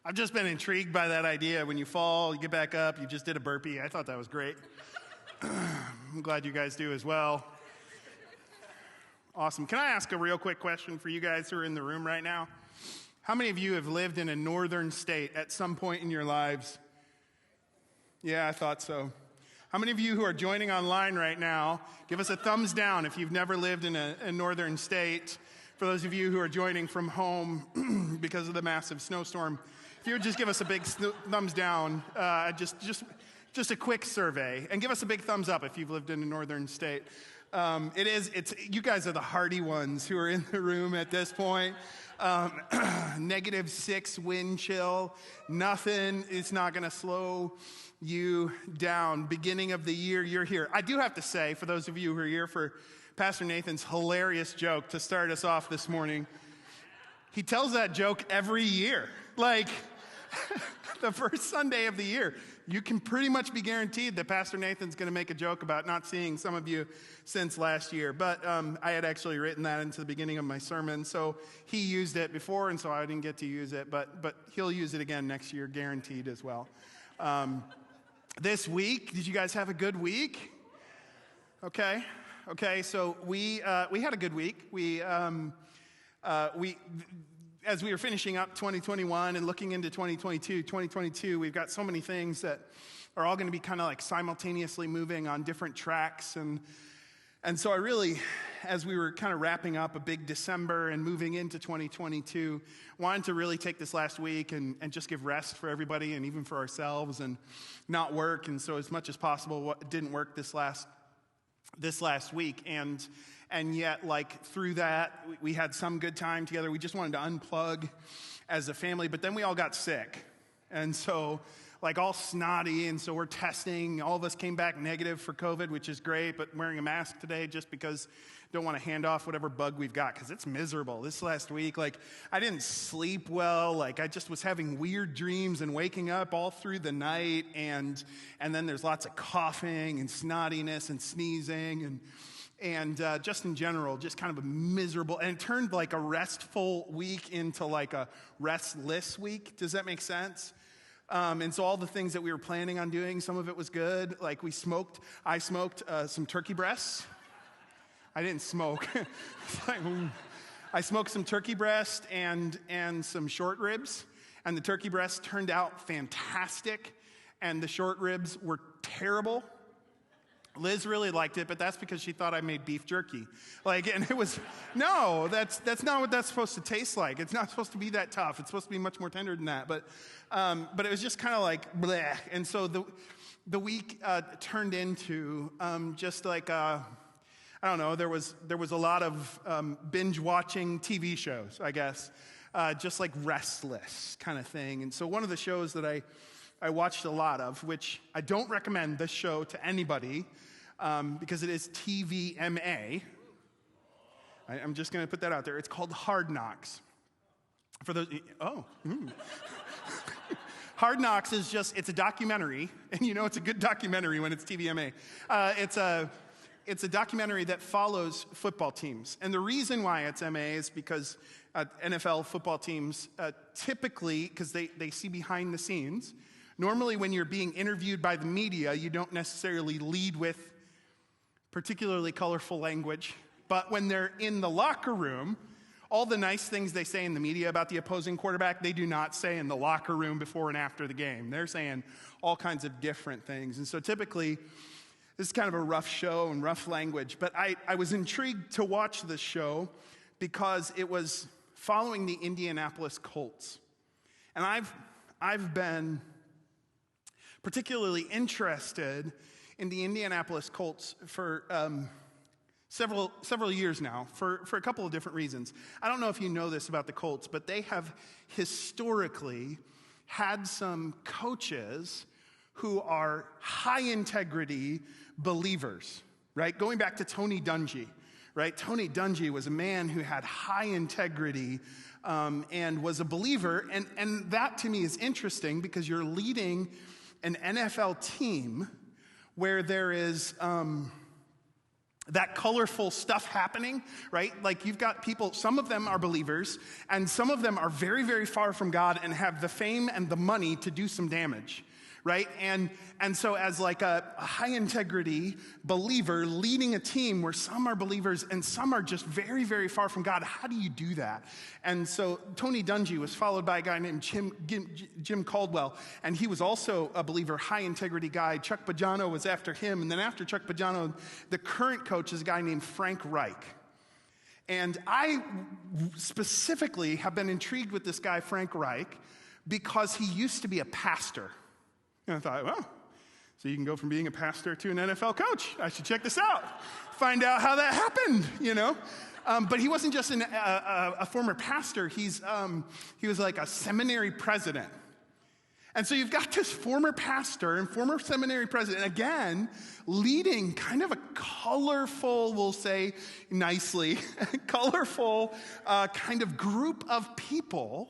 I've just been intrigued by that idea. When you fall, you get back up, you just did a burpee. I thought that was great. I'm glad you guys do as well. Awesome. Can I ask a real quick question for you guys who are in the room right now? How many of you have lived in a northern state at some point in your lives? Yeah, I thought so. How many of you who are joining online right now, give us a thumbs down if you've never lived in a northern state. For those of you who are joining from home because of the massive snowstorm, if you would just give us a big thumbs down, just a quick survey, and give us a big thumbs up if you've lived in a northern state. You guys are the hardy ones who are in the room at this point. -6 wind chill, nothing is not going to slow you down. Beginning of the year, you're here. I do have to say, for those of you who are here for Pastor Nathan's hilarious joke to start us off this morning, he tells that joke every year. Like, the first Sunday of the year, you can pretty much be guaranteed that Pastor Nathan's going to make a joke about not seeing some of you since last year. But I had actually written that into the beginning of my sermon, so he used it before, and so I didn't get to use it. But he'll use it again next year, guaranteed as well. This week, did you guys have a good week? Okay, so we had a good week. As we were finishing up 2021 and looking into 2022, we've got so many things that are all going to be kind of like simultaneously moving on different tracks. And so I really, as we were kind of wrapping up a big December and moving into 2022, wanted to really take this last week and just give rest for everybody and even for ourselves and not work. And so as much as possible, what didn't work this last week. And yet, like, through that, we had some good time together. We just wanted to unplug as a family, but then we all got sick. And so, like, all snotty, and so we're testing. All of us came back negative for COVID, which is great, but wearing a mask today just because don't want to hand off whatever bug we've got, because it's miserable. This last week, like, I didn't sleep well. Like, I just was having weird dreams and waking up all through the night, and then there's lots of coughing and snottiness and sneezing and just in general, just kind of a miserable, and it turned like a restful week into like a restless week. Does that make sense? And so all the things that we were planning on doing, some of it was good. Like I smoked some turkey breasts. I didn't smoke. I smoked some turkey breast and some short ribs, and the turkey breasts turned out fantastic, and the short ribs were terrible. Liz really liked it, but that's because she thought I made beef jerky. And it was, no, that's not what that's supposed to taste like. It's not supposed to be that tough. It's supposed to be much more tender than that. But it was just kind of like bleh. And so the week turned into just like I don't know. There was a lot of binge watching TV shows, I guess, just like restless kind of thing. And so one of the shows that I watched a lot of, which I don't recommend this show to anybody because it is TVMA. I'm just going to put that out there. It's called Hard Knocks. For those, Hard Knocks is it's a documentary, and you know it's a good documentary when it's TVMA. It's a documentary that follows football teams. And the reason why it's MA is because NFL football teams typically, because they see behind the scenes. Normally, when you're being interviewed by the media, you don't necessarily lead with particularly colorful language. But when they're in the locker room, all the nice things they say in the media about the opposing quarterback, they do not say in the locker room before and after the game. They're saying all kinds of different things. And so typically, this is kind of a rough show and rough language. But I was intrigued to watch this show because it was following the Indianapolis Colts. And I've been particularly interested in the Indianapolis Colts for several years now, for a couple of different reasons. I don't know if you know this about the Colts, but they have historically had some coaches who are high-integrity believers, right? Going back to Tony Dungy, right? Tony Dungy was a man who had high integrity and was a believer, and that to me is interesting because you're leading an NFL team where there is that colorful stuff happening, right? Like you've got people, some of them are believers, and some of them are very, very far from God and have the fame and the money to do some damage, right? And so as like a high integrity believer leading a team where some are believers and some are just very, very far from God, how do you do that? And so Tony Dungy was followed by a guy named Jim Caldwell, and he was also a believer, high integrity guy. Chuck Pagano was after him, and then after Chuck Pagano, the current coach is a guy named Frank Reich. And I specifically have been intrigued with this guy, Frank Reich, because he used to be a pastor. And I thought, well, so you can go from being a pastor to an NFL coach. I should check this out, find out how that happened, you know. But he wasn't just a former pastor. He was like a seminary president. And so you've got this former pastor and former seminary president, again, leading kind of a colorful, we'll say nicely, colorful kind of group of people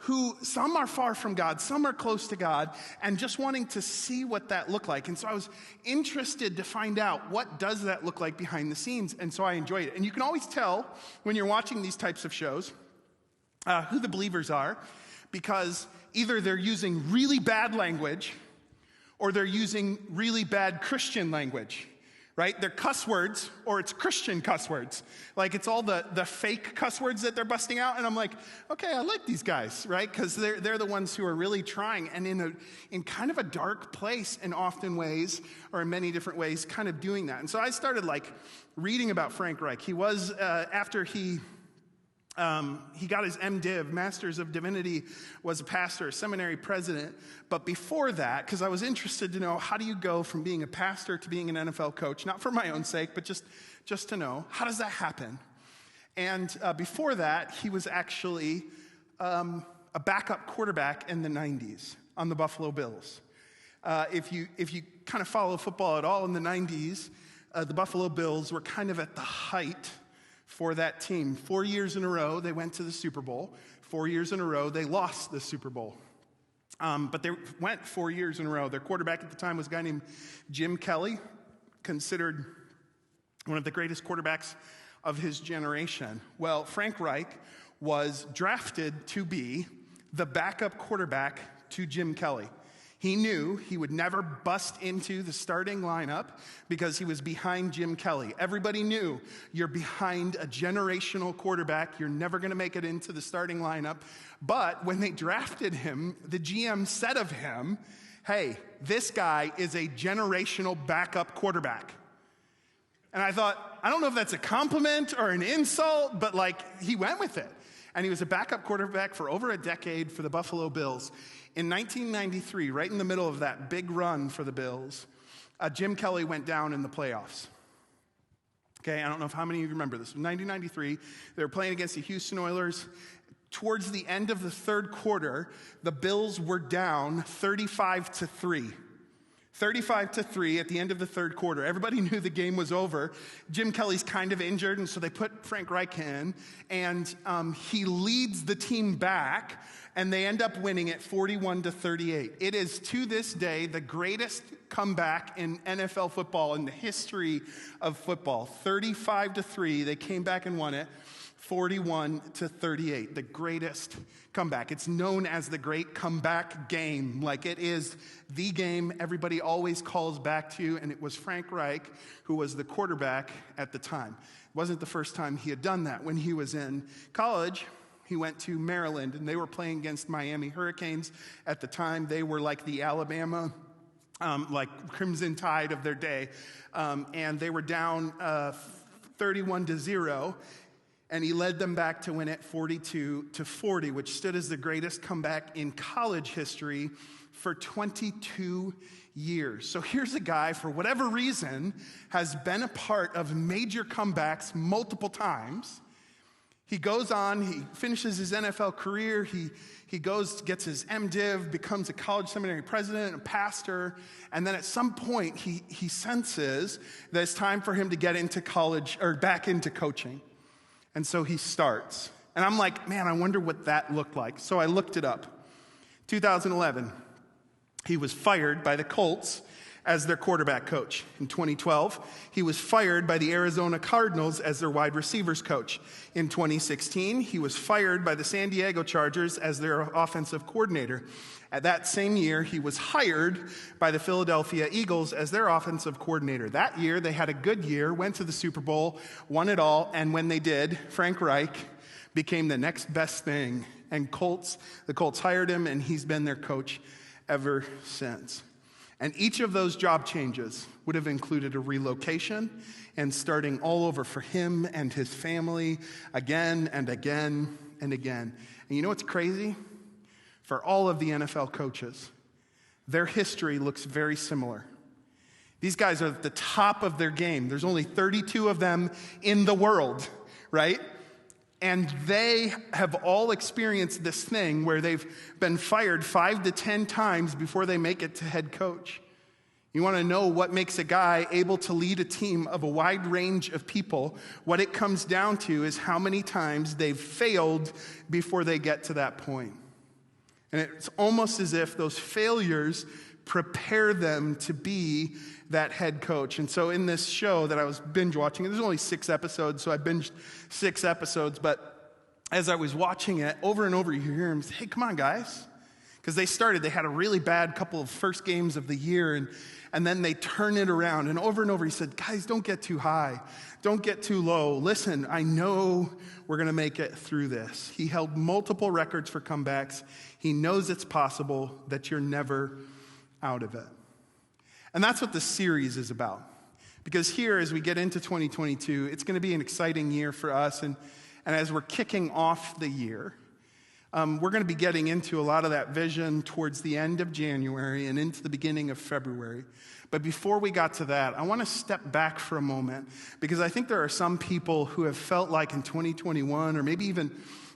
who some are far from God, some are close to God, and just wanting to see what that looked like. And so I was interested to find out what does that look like behind the scenes, and so I enjoyed it. And you can always tell when you're watching these types of shows who the believers are, because either they're using really bad language or they're using really bad Christian language. Right? They're cuss words, or it's Christian cuss words. Like, it's all the fake cuss words that they're busting out, and I'm like, okay, I like these guys, right? Because they're the ones who are really trying, and in kind of a dark place in often ways, or in many different ways, kind of doing that. And so I started, like, reading about Frank Reich. He was, after he got his MDiv, Master's of Divinity, was a pastor, a seminary president. But before that, because I was interested to know, how do you go from being a pastor to being an NFL coach? Not for my own sake, but just to know, how does that happen? And before that, he was actually a backup quarterback in the 90s on the Buffalo Bills. If you kind of follow football at all in the 90s, the Buffalo Bills were kind of at the height for that team. 4 years in a row, they went to the Super Bowl. 4 years in a row, they lost the Super Bowl. But they went 4 years in a row. Their quarterback at the time was a guy named Jim Kelly, considered one of the greatest quarterbacks of his generation. Well, Frank Reich was drafted to be the backup quarterback to Jim Kelly. He knew he would never bust into the starting lineup because he was behind Jim Kelly. Everybody knew you're behind a generational quarterback. You're never going to make it into the starting lineup. But when they drafted him, the GM said of him, hey, this guy is a generational backup quarterback. And I thought, I don't know if that's a compliment or an insult, but like, he went with it. And he was a backup quarterback for over a decade for the Buffalo Bills. In 1993, right in the middle of that big run for the Bills, Jim Kelly went down in the playoffs. Okay, I don't know if how many of you remember this. In 1993, they were playing against the Houston Oilers. Towards the end of the third quarter, the Bills were down 35-3. 35-3 at the end of the third quarter. Everybody knew the game was over. Jim Kelly's kind of injured, and so they put Frank Reich in, and he leads the team back, and they end up winning it 41-38. It is, to this day, the greatest comeback in NFL football in the history of football. 35-3, they came back and won it. 41-38, the greatest comeback. It's known as the great comeback game. Like, it is the game everybody always calls back to, and it was Frank Reich who was the quarterback at the time. It wasn't the first time he had done that. When he was in college, he went to Maryland, and they were playing against Miami Hurricanes. At the time, they were like the Alabama, like Crimson Tide of their day, and they were down 31-0. And he led them back to win it 42-40, which stood as the greatest comeback in college history for 22 years. So here's a guy, for whatever reason, has been a part of major comebacks multiple times. He goes on, he finishes his NFL career, he goes, gets his MDiv, becomes a college seminary president, a pastor, and then at some point he senses that it's time for him to get into college, or back into coaching. And so he starts. And I'm like, man, I wonder what that looked like. So I looked it up. 2011, he was fired by the Colts as their quarterback coach. In 2012, he was fired by the Arizona Cardinals as their wide receivers coach. In 2016, he was fired by the San Diego Chargers as their offensive coordinator. At that same year, he was hired by the Philadelphia Eagles as their offensive coordinator. That year, they had a good year, went to the Super Bowl, won it all, and when they did, Frank Reich became the next best thing. And the Colts hired him, and he's been their coach ever since. And each of those job changes would have included a relocation and starting all over for him and his family again and again and again. And you know what's crazy? For all of the NFL coaches, their history looks very similar. These guys are at the top of their game. There's only 32 of them in the world, right? And they have all experienced this thing where they've been fired 5 to 10 times before they make it to head coach. You want to know what makes a guy able to lead a team of a wide range of people? What it comes down to is how many times they've failed before they get to that point. And it's almost as if those failures prepare them to be that head coach. And so in this show that I was binge watching, there's only 6 episodes, so I binged 6 episodes, but as I was watching it, over and over, you hear him say, hey, come on, guys. Because they had a really bad couple of first games of the year, and then they turn it around. And over, he said, guys, don't get too high. Don't get too low. Listen, I know we're going to make it through this. He held multiple records for comebacks. He knows it's possible, that you're never out of it. And that's what this series is about. Because here, as we get into 2022, it's going to be an exciting year for us. And as we're kicking off the year, we're going to be getting into a lot of that vision towards the end of January and into the beginning of February. But before we got to that, I want to step back for a moment, because I think there are some people who have felt like in 2021, or maybe even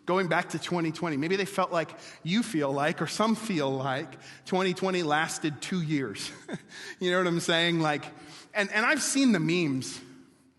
going back to 2020, maybe they felt like you feel like, or some feel like, 2020 lasted 2 years. You know what I'm saying? And I've seen the memes.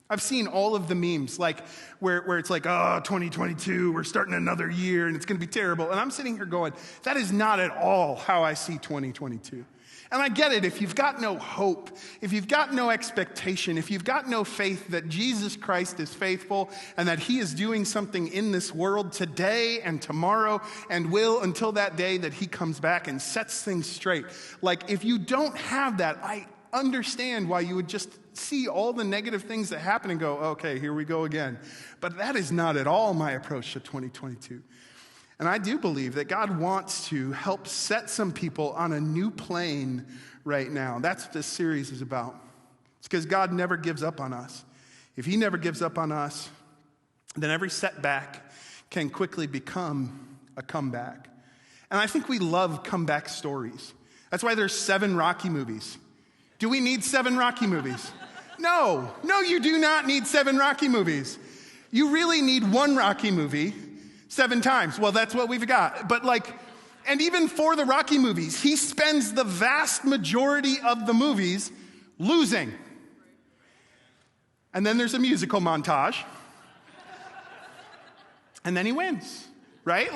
I've seen all of the memes, like where it's like, oh, 2022, we're starting another year, and it's going to be terrible. And I'm sitting here going, that is not at all how I see 2022. And I get it. If you've got no hope, if you've got no expectation, if you've got no faith that Jesus Christ is faithful and that he is doing something in this world today and tomorrow and will until that day that he comes back and sets things straight. Like, if you don't have that, I understand why you would just see all the negative things that happen and go, okay, here we go again. But that is not at all my approach to 2022. And I do believe that God wants to help set some people on a new plane right now. That's what this series is about. It's because God never gives up on us. If he never gives up on us, then every setback can quickly become a comeback. And I think we love comeback stories. That's why there's 7 Rocky movies. Do we need 7 Rocky movies? No, you do not need 7 Rocky movies. You really need 1 Rocky movie 7 times. Well, that's what we've got. But and even for the Rocky movies, he spends the vast majority of the movies losing. And then there's a musical montage. And then he wins, right?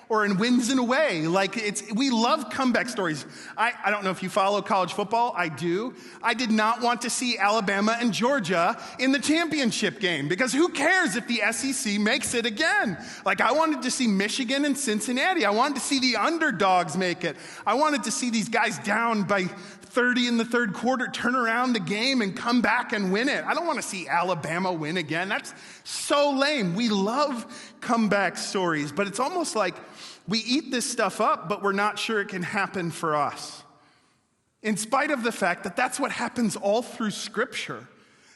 Or in wins in a way. We love comeback stories. I don't know if you follow college football. I do. I did not want to see Alabama and Georgia in the championship game, because who cares if the SEC makes it again? I wanted to see Michigan and Cincinnati. I wanted to see the underdogs make it. I wanted to see these guys down by 30 in the third quarter turn around the game and come back and win it. I don't want to see Alabama win again. That's so lame. We love comeback stories, but it's almost like we eat this stuff up, but we're not sure it can happen for us. In spite of the fact that that's what happens all through Scripture.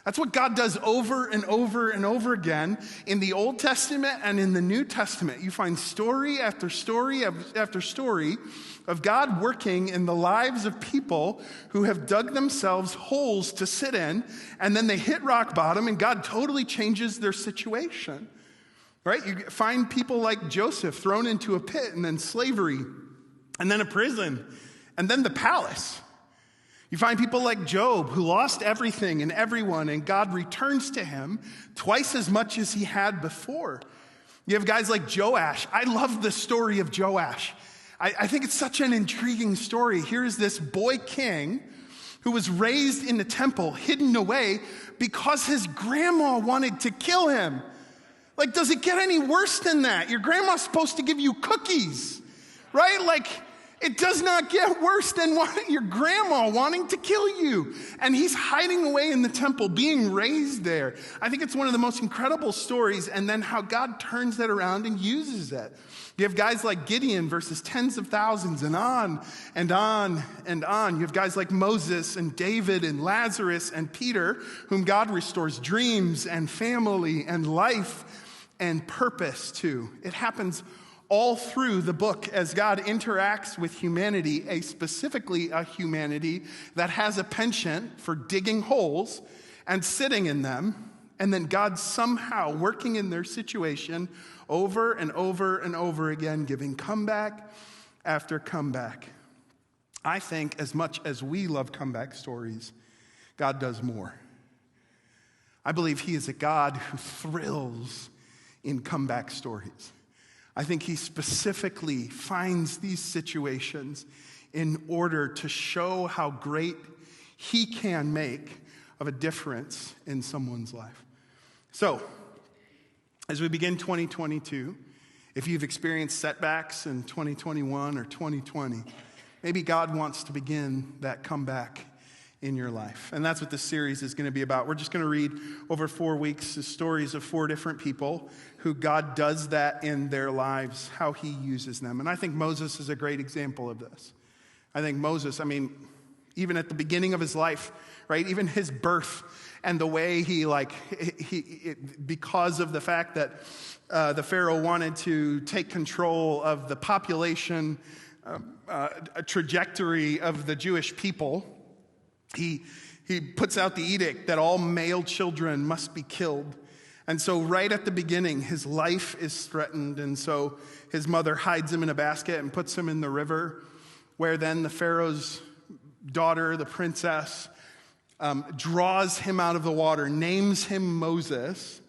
That's what God does over and over and over again in the Old Testament and in the New Testament. You find story after story after story of God working in the lives of people who have dug themselves holes to sit in, and then they hit rock bottom, and God totally changes their situation. Right? You find people like Joseph thrown into a pit, and then slavery, and then a prison, and then the palace. You find people like Job, who lost everything and everyone, and God returns to him twice as much as he had before. You have guys like Joash. I love the story of Joash. I think it's such an intriguing story. Here's this boy king who was raised in the temple, hidden away because his grandma wanted to kill him. Like, does it get any worse than that? Your grandma's supposed to give you cookies, right? Like, it does not get worse than your grandma wanting to kill you. And he's hiding away in the temple, being raised there. I think it's one of the most incredible stories, and then how God turns that around and uses it. You have guys like Gideon versus tens of thousands, and on and on and on. You have guys like Moses and David and Lazarus and Peter, whom God restores dreams and family and life and purpose to. It happens all through the book as God interacts with humanity, specifically a humanity that has a penchant for digging holes and sitting in them, and then God somehow working in their situation over and over and over again, giving comeback after comeback. I think as much as we love comeback stories, God does more. I believe he is a God who thrills in comeback stories. I think he specifically finds these situations in order to show how great he can make of a difference in someone's life. So, as we begin 2022, if you've experienced setbacks in 2021 or 2020, maybe God wants to begin that comeback in your life. And that's what this series is going to be about. We're just going to read over 4 weeks the stories of 4 different people who God does that in their lives, how he uses them. And I think Moses is a great example of this. I think Moses, even at the beginning of his life, right, even his birth and the way because of the fact that the Pharaoh wanted to take control of the population trajectory of the Jewish people, he puts out the edict that all male children must be killed. And so right at the beginning, his life is threatened. And so his mother hides him in a basket and puts him in the river, where then the Pharaoh's daughter, the princess, draws him out of the water, names him Moses,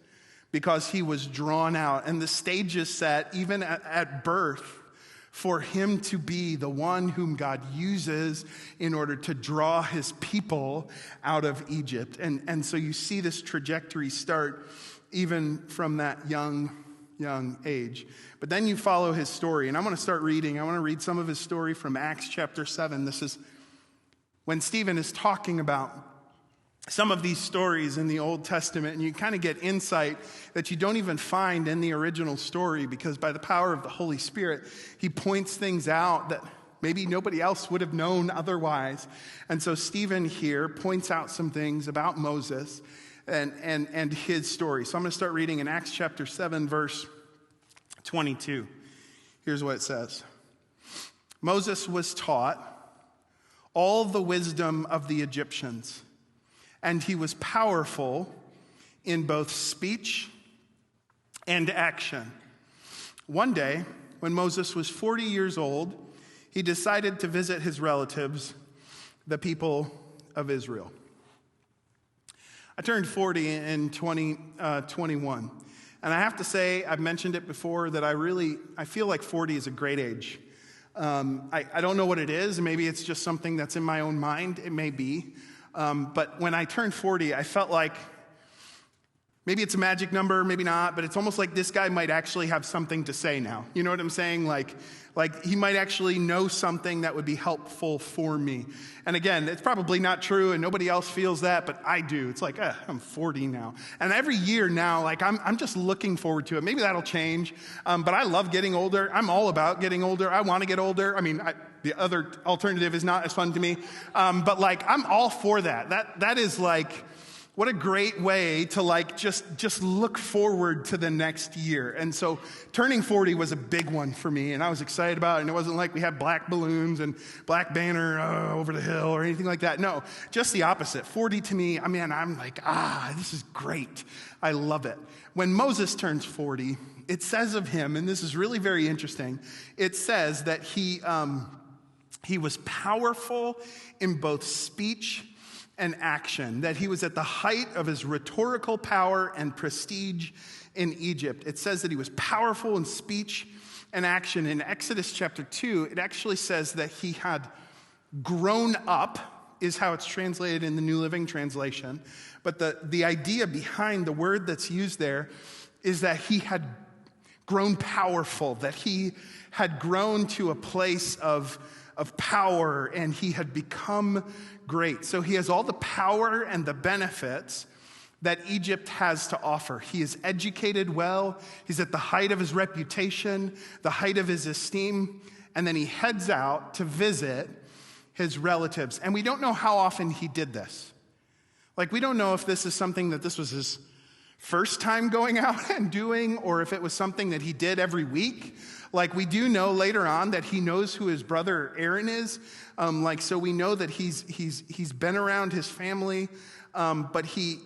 because he was drawn out. And the stage is set, even at birth, for him to be the one whom God uses in order to draw his people out of Egypt. And so you see this trajectory start even from that young age. But then you follow his story. And I'm going to start reading. I want to read some of his story from Acts chapter 7. This is when Stephen is talking about some of these stories in the Old Testament, and you kind of get insight that you don't even find in the original story, because by the power of the Holy Spirit, he points things out that maybe nobody else would have known otherwise. And so Stephen here points out some things about Moses and his story. So I'm going to start reading in Acts chapter 7, verse 22. Here's what it says. Moses was taught all the wisdom of the Egyptians, and he was powerful in both speech and action. One day, when Moses was 40 years old, he decided to visit his relatives, the people of Israel. I turned 40 in 2021. And I have to say, I've mentioned it before, that I feel like 40 is a great age. I don't know what it is. Maybe it's just something that's in my own mind. It may be. But when I turned 40, I felt like maybe it's a magic number, maybe not, but it's almost like this guy might actually have something to say now. You know what I'm saying? Like he might actually know something that would be helpful for me. And again, it's probably not true and nobody else feels that, but I do. It's like, I'm 40 now. And every year now, I'm just looking forward to it. Maybe that'll change. But I love getting older. I'm all about getting older. I want to get older. The other alternative is not as fun to me. But I'm all for that. That is what a great way to just look forward to the next year. And so turning 40 was a big one for me, and I was excited about it. And it wasn't like we had black balloons and black banner over the hill or anything like that. No, just the opposite. 40 to me, I'm like, this is great. I love it. When Moses turns 40, it says of him, and this is really very interesting, it says that he was powerful in both speech and action, that he was at the height of his rhetorical power and prestige in Egypt. It says that he was powerful in speech and action. In Exodus chapter 2, it actually says that he had grown up is how it's translated in the New Living Translation. But the idea behind the word that's used there is that he had grown powerful, that he had grown to a place of power, and he had become great. So he has all the power and the benefits that Egypt has to offer. He is educated well. He's at the height of his reputation, the height of his esteem, and then he heads out to visit his relatives. And we don't know how often he did this. Like, we don't know if this is something that this was his first time going out and doing, or if it was something that he did every week. Like, we do know later on that he knows who his brother Aaron is. So we know that he's been around his family. But he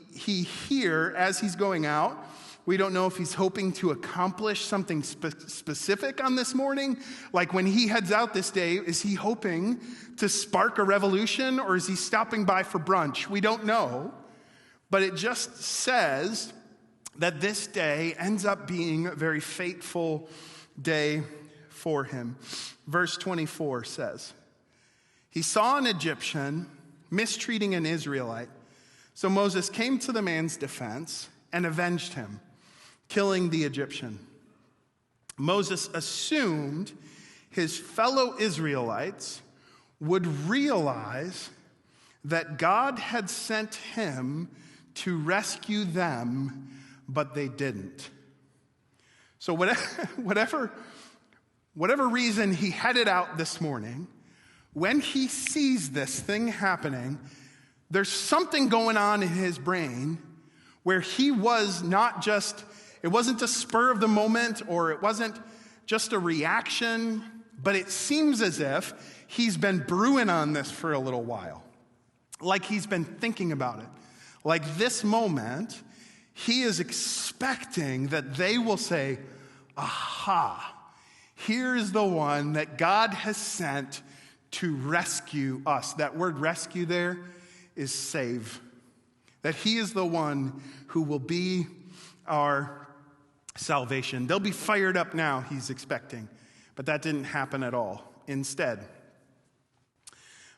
here, as he's going out, we don't know if he's hoping to accomplish something specific on this morning. Like, when he heads out this day, is he hoping to spark a revolution, or is he stopping by for brunch? We don't know. But it just says that this day ends up being a very fateful day for him. Verse 24 says, he saw an Egyptian mistreating an Israelite. So Moses came to the man's defense and avenged him, killing the Egyptian. Moses assumed his fellow Israelites would realize that God had sent him to rescue them, but they didn't. So whatever reason he headed out this morning, when he sees this thing happening, there's something going on in his brain where he was not just, it wasn't a spur of the moment, or it wasn't just a reaction, but it seems as if he's been brewing on this for a little while. Like, he's been thinking about it. Like, this moment, he is expecting that they will say, aha, here's the one that God has sent to rescue us. That word rescue there is save. That he is the one who will be our salvation. They'll be fired up now, he's expecting. But that didn't happen at all. Instead,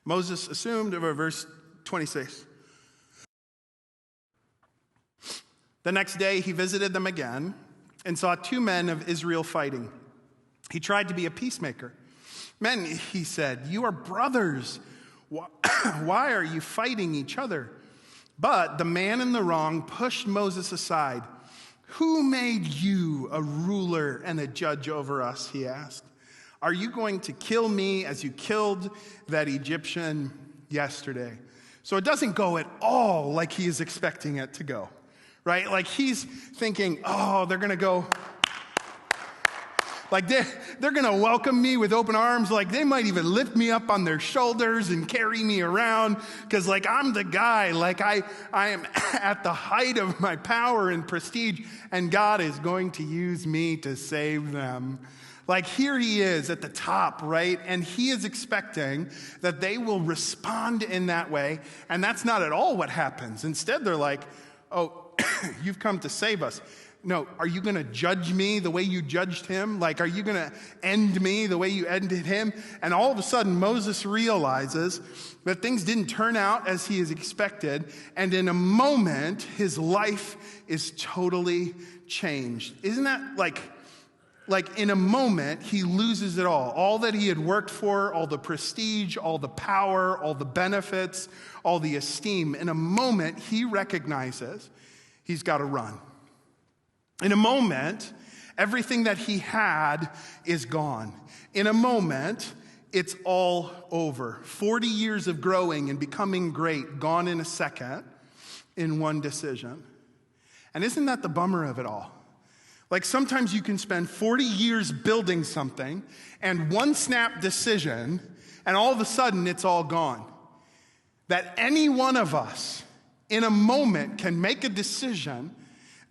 Moses assumed, over verse 26, the next day he visited them again and saw two men of Israel fighting. He tried to be a peacemaker. Men, he said, you are brothers. Why are you fighting each other? But the man in the wrong pushed Moses aside. Who made you a ruler and a judge over us, he asked. Are you going to kill me as you killed that Egyptian yesterday? So it doesn't go at all like he is expecting it to go, right? Like, he's thinking, oh, they're going to go... Like, they're going to welcome me with open arms. Like, they might even lift me up on their shoulders and carry me around because, like, I'm the guy. Like, I am at the height of my power and prestige, and God is going to use me to save them. Like, here he is at the top, right? And he is expecting that they will respond in that way, and that's not at all what happens. Instead, they're like, oh, you've come to save us. No, are you going to judge me the way you judged him? Like, are you going to end me the way you ended him? And all of a sudden, Moses realizes that things didn't turn out as he has expected. And in a moment, his life is totally changed. Isn't that like in a moment, he loses it all. All that he had worked for, all the prestige, all the power, all the benefits, all the esteem. In a moment, he recognizes he's got to run. In a moment, everything that he had is gone. In a moment, it's all over. 40 years of growing and becoming great, gone in a second, in one decision. And isn't that the bummer of it all? Like, sometimes you can spend 40 years building something, and one snap decision, and all of a sudden it's all gone. That any one of us, in a moment, can make a decision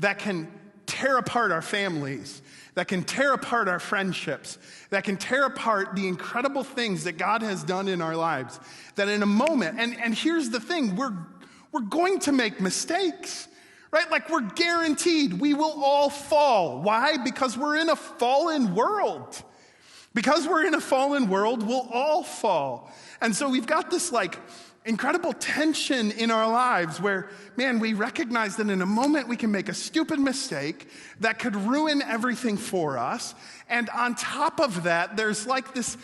that can tear apart our families, that can tear apart our friendships, that can tear apart the incredible things that God has done in our lives. That in a moment, and here's the thing, we're going to make mistakes, right? Like, we're guaranteed we will all fall. Why? Because we're in a fallen world. Because we're in a fallen world, we'll all fall. And so we've got this like incredible tension in our lives where, man, we recognize that in a moment we can make a stupid mistake that could ruin everything for us. And on top of that, there's like this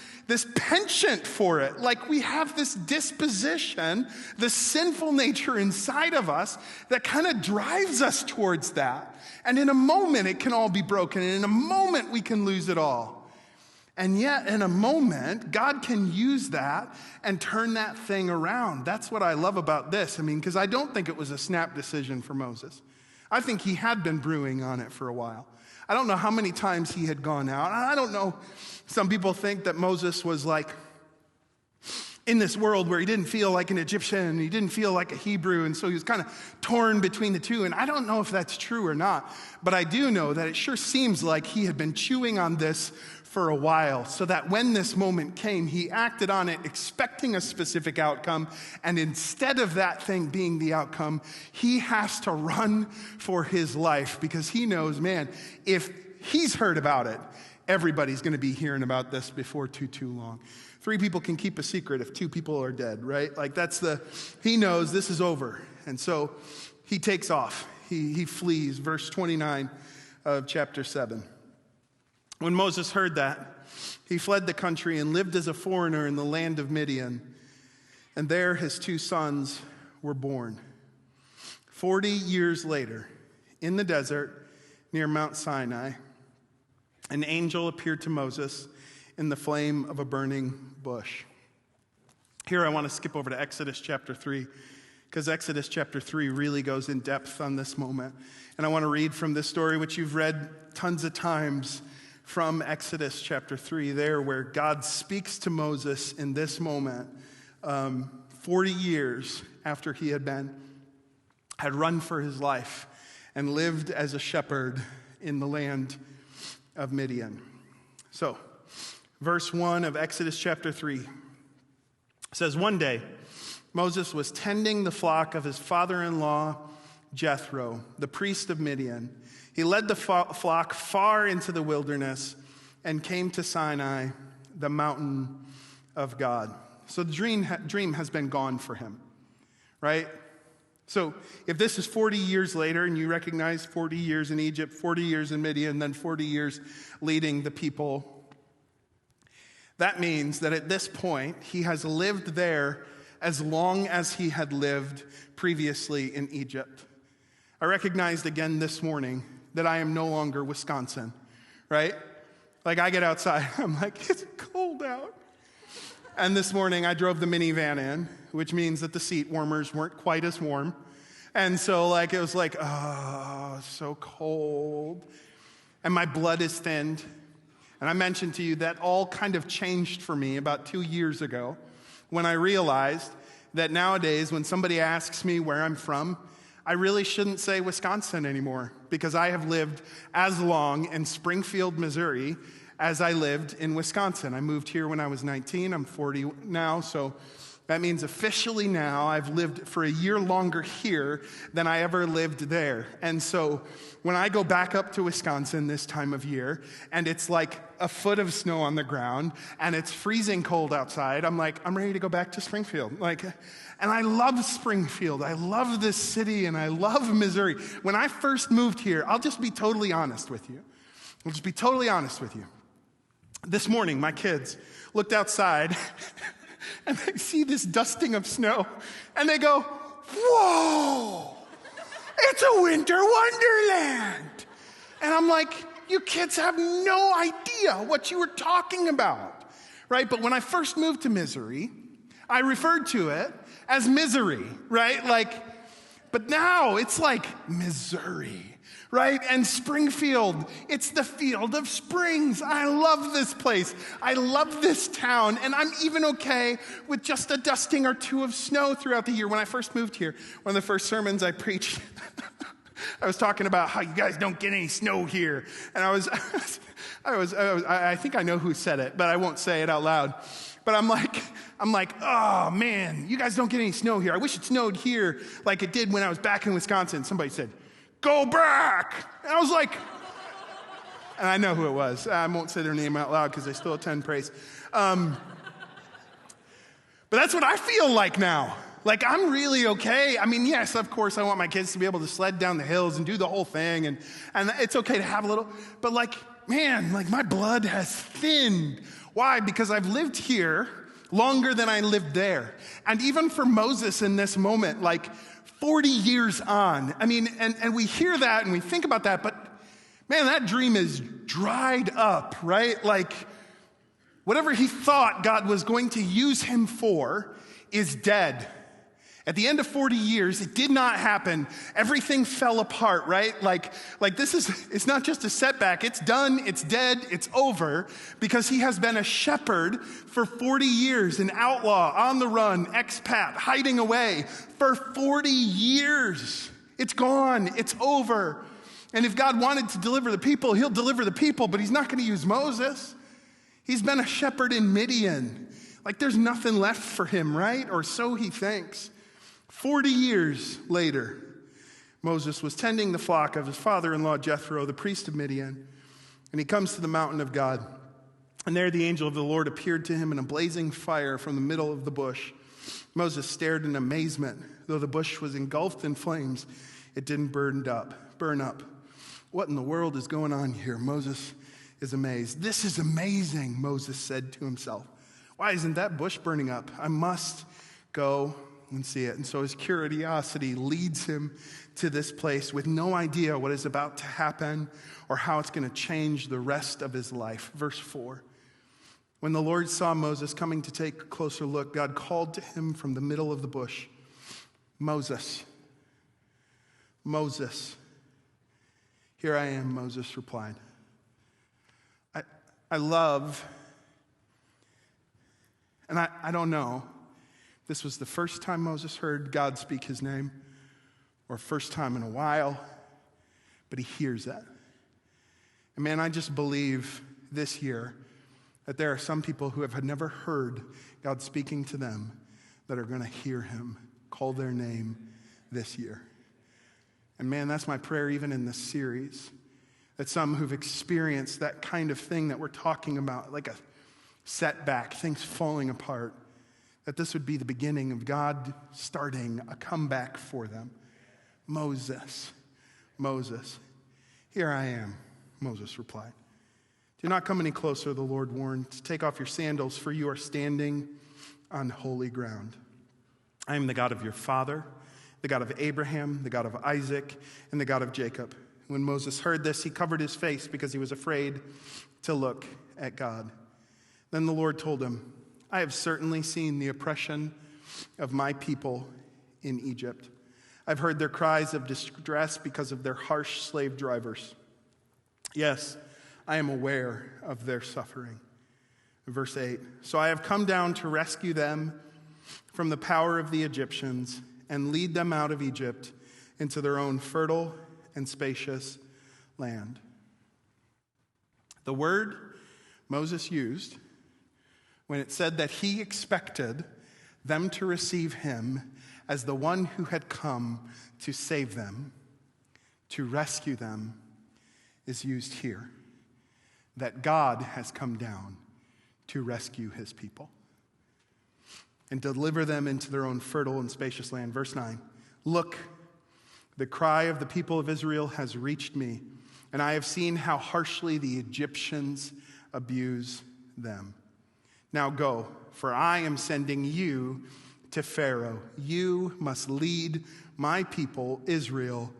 penchant for it. Like we have this disposition, this sinful nature inside of us that kind of drives us towards that. And in a moment, it can all be broken. And in a moment, we can lose it all. And yet, in a moment, God can use that and turn that thing around. That's what I love about this. I mean, because I don't think it was a snap decision for Moses. I think he had been brewing on it for a while. I don't know how many times he had gone out. I don't know. Some people think that Moses was like in this world where he didn't feel like an Egyptian and he didn't feel like a Hebrew, and so he was kind of torn between the two. And I don't know if that's true or not, but I do know that it sure seems like he had been chewing on this for a while, so that when this moment came, he acted on it expecting a specific outcome, and instead of that thing being the outcome, he has to run for his life because he knows, man, if he's heard about it, everybody's going to be hearing about this before too long. 3 people can keep a secret if 2 people are dead, right? Like he knows this is over, and so he takes off. He flees, verse 29 of chapter 7. When Moses heard that, he fled the country and lived as a foreigner in the land of Midian. And there his 2 sons were born. 40 years later, in the desert near Mount Sinai, an angel appeared to Moses in the flame of a burning bush. Here I want to skip over to Exodus chapter 3, because Exodus chapter 3 really goes in depth on this moment. And I want to read from this story, which you've read tons of times, from Exodus chapter 3 there, where God speaks to Moses in this moment, 40 years after he had run for his life and lived as a shepherd in the land of Midian. So, verse 1 of Exodus chapter 3 says, "One day, Moses was tending the flock of his father-in-law, Jethro, the priest of Midian. He led the flock far into the wilderness and came to Sinai, the mountain of God." So the dream has been gone for him, right? So if this is 40 years later, and you recognize 40 years in Egypt, 40 years in Midian, then 40 years leading the people, that means that at this point, he has lived there as long as he had lived previously in Egypt. I recognized again this morning that I am no longer Wisconsin, right? Like I get outside, I'm like, it's cold out. And this morning I drove the minivan in, which means that the seat warmers weren't quite as warm. And so like, it was like, oh, so cold. And my blood is thinned. And I mentioned to you that all kind of changed for me about 2 years ago when I realized that nowadays when somebody asks me where I'm from, I really shouldn't say Wisconsin anymore, because I have lived as long in Springfield, Missouri, as I lived in Wisconsin. I moved here when I was 19. I'm 40 now, so that means officially now I've lived for a year longer here than I ever lived there. And so when I go back up to Wisconsin this time of year, and it's like a foot of snow on the ground, and it's freezing cold outside, I'm like, I'm ready to go back to Springfield. And I love Springfield. I love this city, and I love Missouri. When I first moved here, I'll just be totally honest with you. This morning, my kids looked outside, and they see this dusting of snow, and they go, whoa, it's a winter wonderland. And I'm like, you kids have no idea what you were talking about, right? But when I first moved to Missouri, I referred to it as misery, right? But now it's like Missouri, right? And Springfield, it's the field of springs. I love this place. I love this town. And I'm even okay with just a dusting or two of snow throughout the year. When I first moved here, one of the first sermons I preached, I was talking about how you guys don't get any snow here. And I think I know who said it, but I won't say it out loud. But I'm like, oh man, you guys don't get any snow here. I wish it snowed here like it did when I was back in Wisconsin. Somebody said, go back. And I was like, And I know who it was. I won't say their name out loud because they still attend Praise. But that's what I feel like now. Like, I'm really okay. I mean, yes, of course, I want my kids to be able to sled down the hills and do the whole thing. And it's okay to have a little. But like, man, like my blood has thinned. Why? Because I've lived here longer than I lived there. And even for Moses in this moment, like 40 years on. I mean, and we hear that and we think about that, but man, that dream is dried up, right? Like, whatever he thought God was going to use him for is dead. At the end of 40 years, it did not happen. Everything fell apart, right? Like it's not just a setback. It's done, it's dead, it's over, because he has been a shepherd for 40 years, an outlaw, on the run, expat, hiding away for 40 years. It's gone, it's over. And if God wanted to deliver the people, he'll deliver the people, but he's not going to use Moses. He's been a shepherd in Midian. Like, there's nothing left for him, right? Or so he thinks. 40 years later, Moses was tending the flock of his father-in-law Jethro, the priest of Midian, and he comes to the mountain of God. And there the angel of the Lord appeared to him in a blazing fire from the middle of the bush. Moses stared in amazement. Though the bush was engulfed in flames, it didn't burn up. What in the world is going on here? Moses is amazed. This is amazing, Moses said to himself. Why isn't that bush burning up? I must go and see it. And so his curiosity leads him to this place with no idea what is about to happen or how it's going to change the rest of his life. Verse 4. When the Lord saw Moses coming to take a closer look, God called to him from the middle of the bush, Moses, Moses. Here I am, Moses replied. I love, and I don't know, this was the first time Moses heard God speak his name, or first time in a while, but he hears that. And man, I just believe this year that there are some people who have never heard God speaking to them that are going to hear him call their name this year. And man, that's my prayer even in this series, that some who've experienced that kind of thing that we're talking about, like a setback, things falling apart, that this would be the beginning of God starting a comeback for them. Moses, here I am, Moses replied. Do not come any closer, the Lord warned. Take off your sandals, for you are standing on holy ground. I am the God of your father, the God of Abraham, the God of Isaac, and the God of Jacob. When Moses heard this, he covered his face because he was afraid to look at God. Then the Lord told him, I have certainly seen the oppression of my people in Egypt. I've heard their cries of distress because of their harsh slave drivers. Yes, I am aware of their suffering. Verse 8, so I have come down to rescue them from the power of the Egyptians and lead them out of Egypt into their own fertile and spacious land. The word Moses used when it said that he expected them to receive him as the one who had come to save them, to rescue them, is used here. That God has come down to rescue his people and deliver them into their own fertile and spacious land. Verse 9, look, the cry of the people of Israel has reached me, and I have seen how harshly the Egyptians abuse them. Now go, for I am sending you to Pharaoh. You must lead my people, Israel,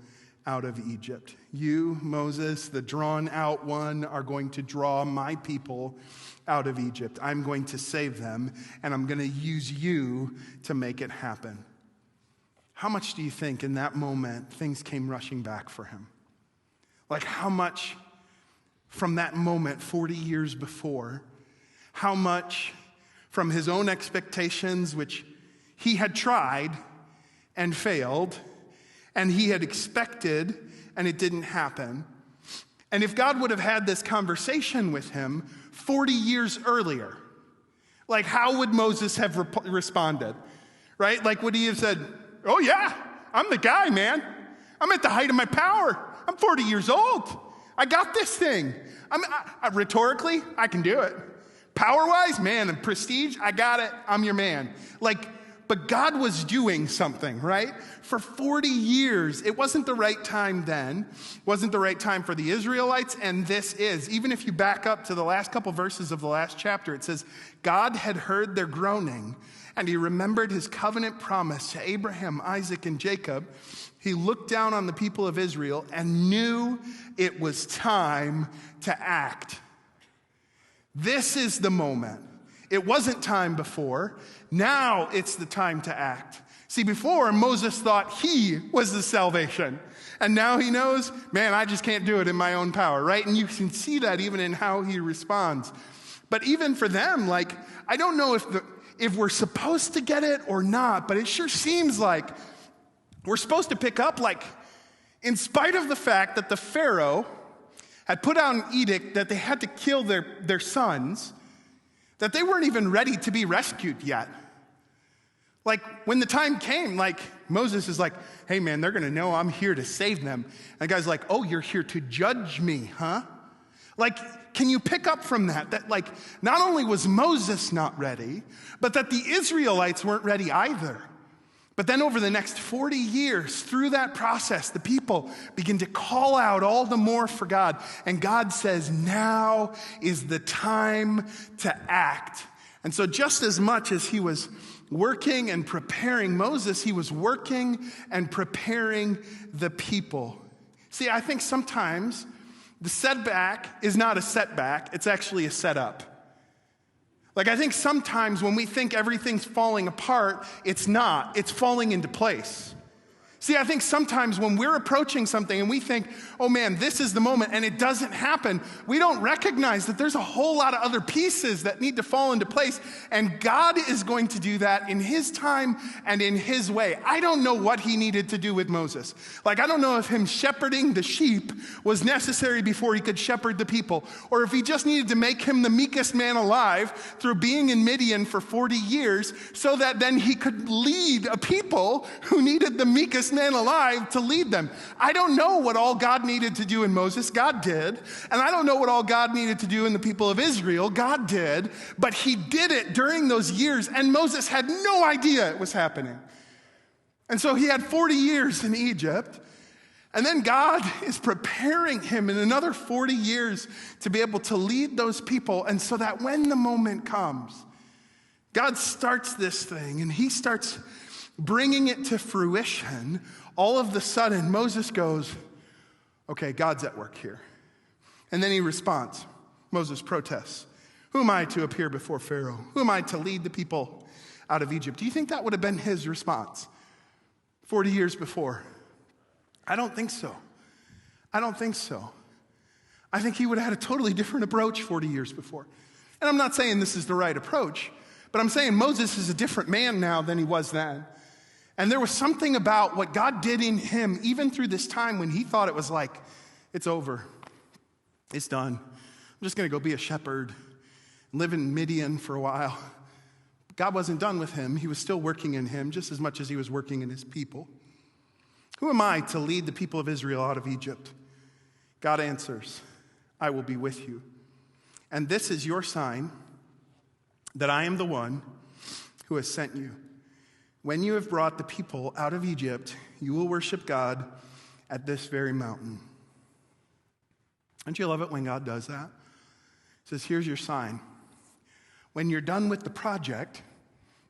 out of Egypt. You, Moses, the drawn out one, are going to draw my people out of Egypt. I'm going to save them, and I'm going to use you to make it happen. How much do you think in that moment things came rushing back for him? Like how much from that moment 40 years before, how much from his own expectations, which he had tried and failed, and he had expected and it didn't happen. And if God would have had this conversation with him 40 years earlier, like how would Moses have responded? Right? Like would he have said, oh yeah, I'm the guy, man. I'm at the height of my power. I'm 40 years old. I got this thing. Rhetorically, I can do it. Power-wise, man, and prestige, I got it. I'm your man. But God was doing something, right? For 40 years, it wasn't the right time then. It wasn't the right time for the Israelites, and this is. Even if you back up to the last couple verses of the last chapter, it says, God had heard their groaning, and he remembered his covenant promise to Abraham, Isaac, and Jacob. He looked down on the people of Israel and knew it was time to act. This is the moment. It wasn't time before. Now it's the time to act. See, before, Moses thought he was the salvation. And now he knows, man, I just can't do it in my own power, right? And you can see that even in how he responds. But even for them, I don't know if we're supposed to get it or not, but it sure seems like we're supposed to pick up, in spite of the fact that the Pharaoh had put out an edict that they had to kill their sons, that they weren't even ready to be rescued yet. When the time came, Moses is like, hey man, they're going to know I'm here to save them. And the guy's like, oh, you're here to judge me, huh? Can you pick up from that? That not only was Moses not ready, but that the Israelites weren't ready either. But then over the next 40 years, through that process, the people begin to call out all the more for God. And God says, now is the time to act. And so just as much as he was working and preparing Moses, he was working and preparing the people. See, I think sometimes the setback is not a setback, it's actually a setup. I think sometimes when we think everything's falling apart, it's not. It's falling into place. See, I think sometimes when we're approaching something and we think, oh man, this is the moment, and it doesn't happen, we don't recognize that there's a whole lot of other pieces that need to fall into place, and God is going to do that in his time and in his way. I don't know what he needed to do with Moses. I don't know if him shepherding the sheep was necessary before he could shepherd the people, or if he just needed to make him the meekest man alive through being in Midian for 40 years so that then he could lead a people who needed the meekest man alive to lead them. I don't know what all God needed to do in Moses. God did. And I don't know what all God needed to do in the people of Israel. God did. But he did it during those years, and Moses had no idea it was happening. And so he had 40 years in Egypt, and then God is preparing him in another 40 years to be able to lead those people, and so that when the moment comes, God starts this thing, and he starts bringing it to fruition. All of the sudden, Moses goes, okay, God's at work here. And then he responds. Moses protests. Who am I to appear before Pharaoh? Who am I to lead the people out of Egypt? Do you think that would have been his response 40 years before? I don't think so. I don't think so. I think he would have had a totally different approach 40 years before. And I'm not saying this is the right approach, but I'm saying Moses is a different man now than he was then. And there was something about what God did in him, even through this time when he thought it was it's over. It's done. I'm just going to go be a shepherd, live in Midian for a while. God wasn't done with him. He was still working in him just as much as he was working in his people. Who am I to lead the people of Israel out of Egypt? God answers, I will be with you. And this is your sign that I am the one who has sent you. When you have brought the people out of Egypt, you will worship God at this very mountain. Don't you love it when God does that? He says, here's your sign. When you're done with the project,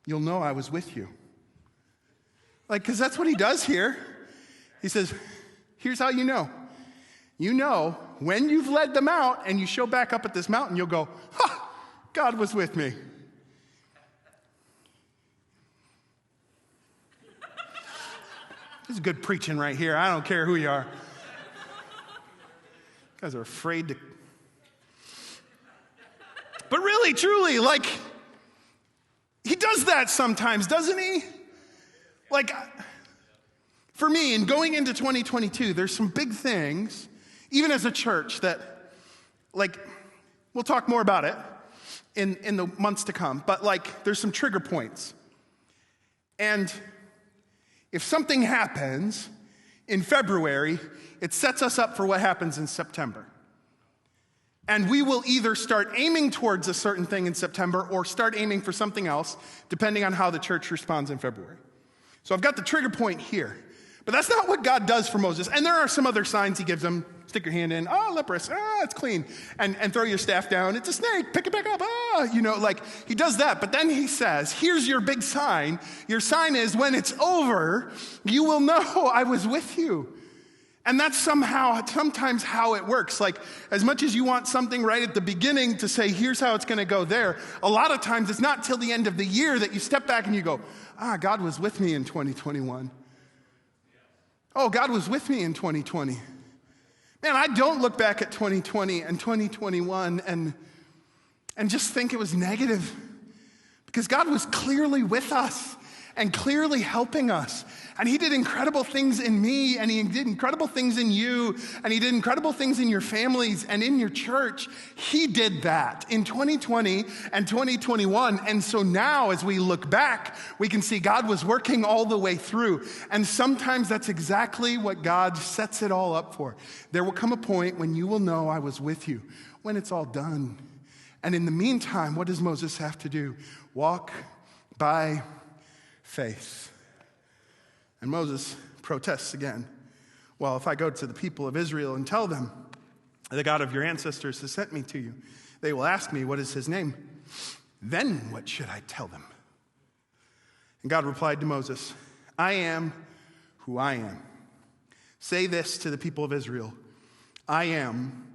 you'll know I was with you. Because that's what he does here. He says, here's how you know. You know, when you've led them out and you show back up at this mountain, you'll go, ha, God was with me. This is good preaching right here. I don't care who you are. You guys are afraid to. But really, truly, he does that sometimes, doesn't he? For me, in going into 2022, there's some big things, even as a church, that, we'll talk more about it in the months to come, but there's some trigger points. And if something happens in February, it sets us up for what happens in September. And we will either start aiming towards a certain thing in September or start aiming for something else, depending on how the church responds in February. So I've got the trigger point here. But that's not what God does for Moses. And there are some other signs he gives him. Stick your hand in. Oh, leprous. Ah, it's clean. And throw your staff down. It's a snake. Pick it back up. Ah, he does that. But then he says, here's your big sign. Your sign is when it's over, you will know I was with you. And that's sometimes how it works. Like, as much as you want something right at the beginning to say, here's how it's going to go there, a lot of times it's not till the end of the year that you step back and you go, God was with me in 2021. Oh, God was with me in 2020. Man, I don't look back at 2020 and 2021 and just think it was negative, because God was clearly with us and clearly helping us. And he did incredible things in me, and he did incredible things in you, and he did incredible things in your families and in your church. He did that in 2020 and 2021. And so now as we look back, we can see God was working all the way through. And sometimes that's exactly what God sets it all up for. There will come a point when you will know I was with you, when it's all done. And in the meantime, what does Moses have to do? Walk by faith. And Moses protests again. Well, if I go to the people of Israel and tell them, the God of your ancestors has sent me to you, they will ask me, what is his name? Then what should I tell them? And God replied to Moses, I am who I am. Say this to the people of Israel, I am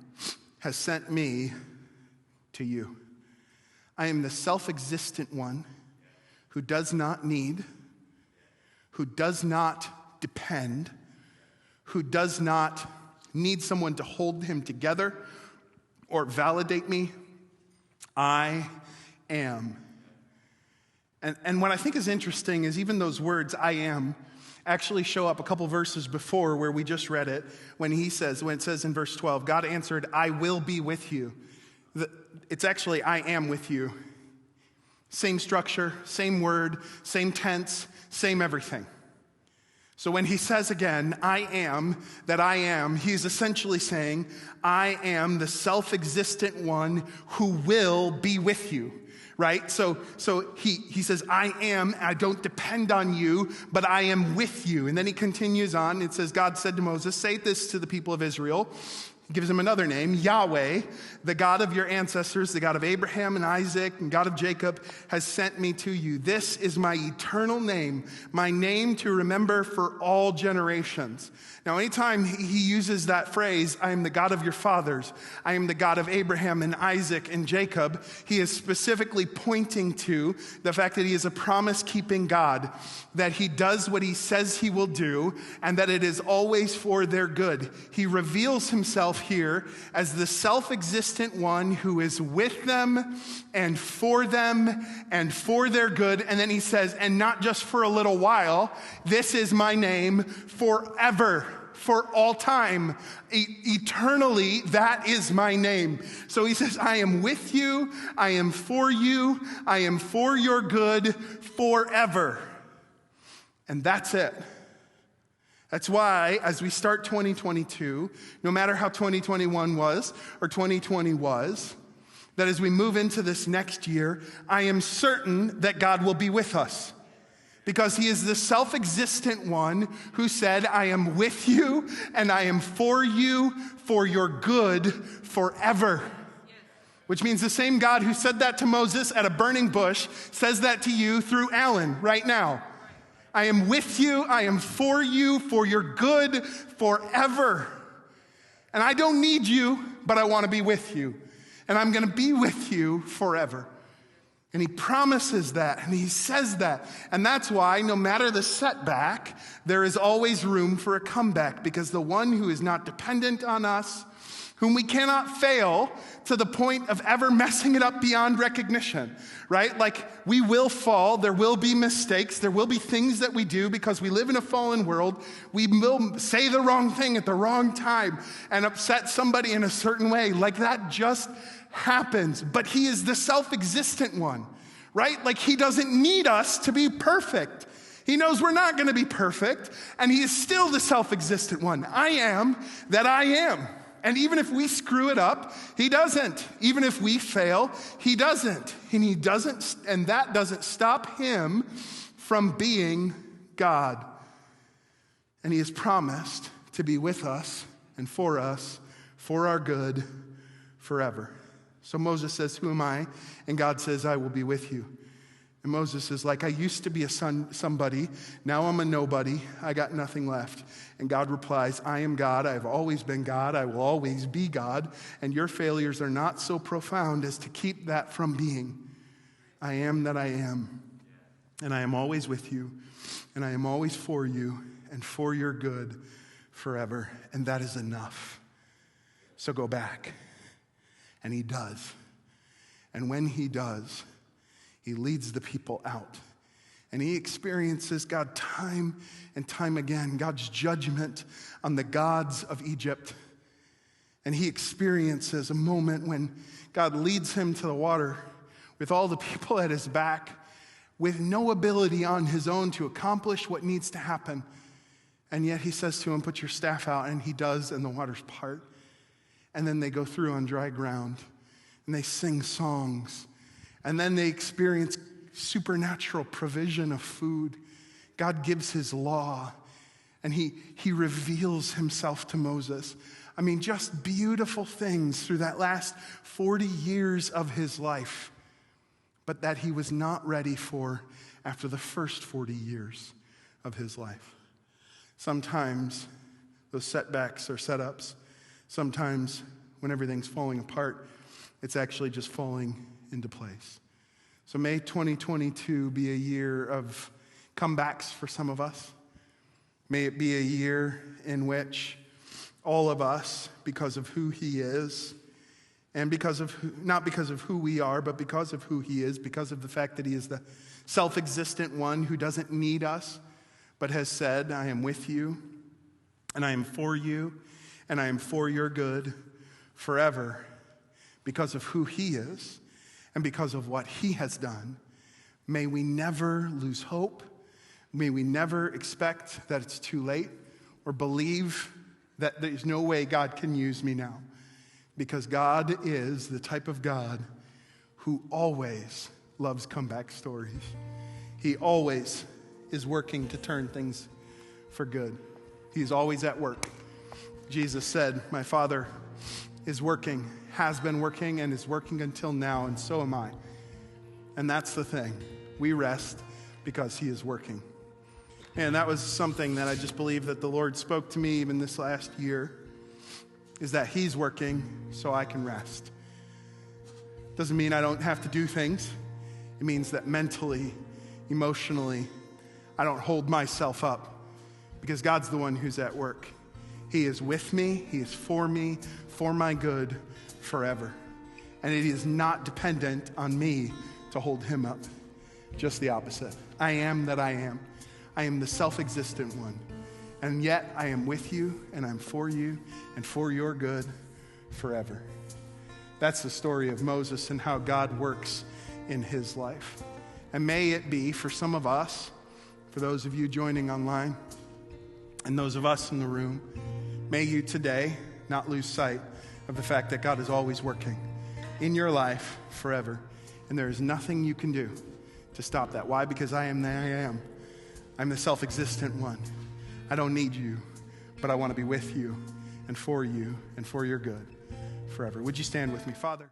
has sent me to you. I am the self-existent one who does not need, who does not depend, who does not need someone to hold him together or validate me. I am. And what I think is interesting is even those words, I am, actually show up a couple verses before where we just read it, when it says in verse 12, God answered, I will be with you. It's actually, I am with you. Same structure, same word, same tense, same everything. So when he says again, I am, he's essentially saying, I am the self-existent one who will be with you, right? So he says, I am, I don't depend on you, but I am with you. And then he continues on, it says, God said to Moses, say this to the people of Israel. He gives him another name, Yahweh, the God of your ancestors, the God of Abraham and Isaac and God of Jacob, has sent me to you. This is my eternal name, my name to remember for all generations. Now, anytime he uses that phrase, I am the God of your fathers, I am the God of Abraham and Isaac and Jacob, he is specifically pointing to the fact that he is a promise-keeping God, that he does what he says he will do, and that it is always for their good. He reveals himself here as the self-existent one who is with them and for their good. And then he says, and not just for a little while, this is my name forever, for all time, eternally, that is my name. So he says, I am with you, I am for your good forever. And that's it. That's why, as we start 2022, no matter how 2021 was or 2020 was, that as we move into this next year, I am certain that God will be with us. Because he is the self-existent one who said, I am with you and I am for you for your good forever. Which means the same God who said that to Moses at a burning bush says that to you through Alan right now. I am with you for your good forever. And I don't need you, but I want to be with you. And I'm going to be with you forever. And he promises that, and he says that. And that's why, no matter the setback, there is always room for a comeback, because the one who is not dependent on us, whom we cannot fail to the point of ever messing it up beyond recognition, right? Like, we will fall, there will be mistakes, there will be things that we do because we live in a fallen world. We will say the wrong thing at the wrong time and upset somebody in a certain way. Like, that just happens. But he is the self-existent one, right? Like, he doesn't need us to be perfect. He knows we're not going to be perfect, and he is still the self-existent one. I am that I am. And even if we screw it up, he doesn't. Even if we fail, he doesn't. And that doesn't stop him from being God. And he has promised to be with us, for our good, forever. So Moses says, who am I? And God says, I will be with you. And Moses is like, I used to be a somebody. Now I'm a nobody. I got nothing left. And God replies, I am God. I have always been God. I will always be God. And your failures are not so profound as to keep that from being. I am that I am. And I am always with you. And I am always for you and for your good forever. And that is enough. So go back. And he does. And when he does, he leads the people out. And he experiences God time and time again, God's judgment on the gods of Egypt. And he experiences a moment when God leads him to the water with all the people at his back, with no ability on his own to accomplish what needs to happen. And yet he says to him, put your staff out, and he does, and the waters part. And then they go through on dry ground, and they sing songs. And then they experience supernatural provision of food. God gives his law, and he reveals himself to Moses. I mean, just beautiful things through that last 40 years of his life, but that he was not ready for after the first 40 years of his life. Sometimes those setbacks are setups. Sometimes when everything's falling apart, it's actually just falling into place. So may 2022 be a year of comebacks for some of us. May it be a year in which all of us, because of who he is, and not because of who we are, but because of who he is, because of the fact that he is the self-existent one who doesn't need us, but has said, I am with you, and I am for you, and I am for your good forever, because of who he is and because of what he has done. May we never lose hope. May we never expect that it's too late or believe that there's no way God can use me now, because God is the type of God who always loves comeback stories. He always is working to turn things for good. He's always at work. Jesus said, my Father is working, has been working, and is working until now, and so am I. And that's the thing. We rest because he is working. And that was something that I just believe that the Lord spoke to me even this last year, is that he's working so I can rest. Doesn't mean I don't have to do things. It means that mentally, emotionally, I don't hold myself up, because God's the one who's at work. He is with me. He is for me, for my good, forever. And it is not dependent on me to hold him up. Just the opposite. I am that I am. I am the self-existent one. And yet I am with you, and I'm for you, and for your good forever. That's the story of Moses and how God works in his life. And may it be for some of us, for those of you joining online, and those of us in the room, may you today not lose sight of the fact that God is always working in your life forever. And there is nothing you can do to stop that. Why? Because I am the I am. I'm the self-existent one. I don't need you, but I want to be with you and for your good forever. Would you stand with me, Father?